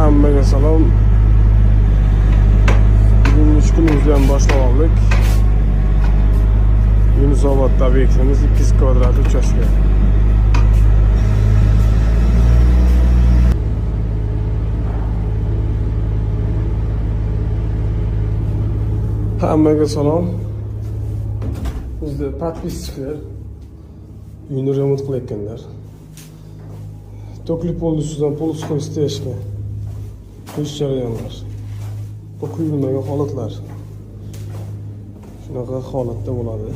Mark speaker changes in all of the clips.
Speaker 1: Hammaga salom. Bugun ish kunimizni ham boshlab oldik. Yunusobod obyektimiz 200 kvadrat uchastka. Hammaga salom. Bizda подписчиклар uyni remont qilayotganlar. To'kli pol ustidan pol qo'yish istashga. Ish jarayonlar. Bu quyilmagan holatlar. Shunaqa holatda bo'ladi.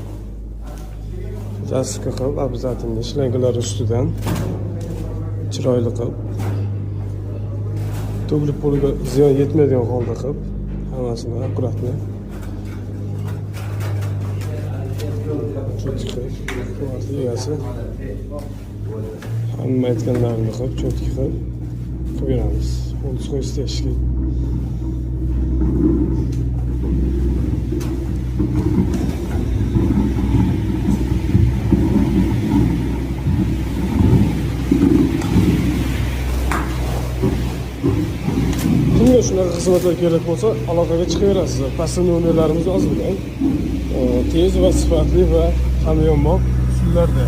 Speaker 1: Zaska qilib, обязательно shlangalar ustidan chiroyli qilib, to'kli polga ziyon yetmaydigan holda qilib, hammasini akkuratni cho'tki egasi hamma aytganlarini qilib, cho'tki qilib beramiz. Pol qo'yish istashga. Kimga shunaqa xizmatlar kerak bo'lsa, aloqaga chiqaverasizlar. Pastda nomerlarimiz yozilgan. Tez va sifatli va hamyonbop usullarda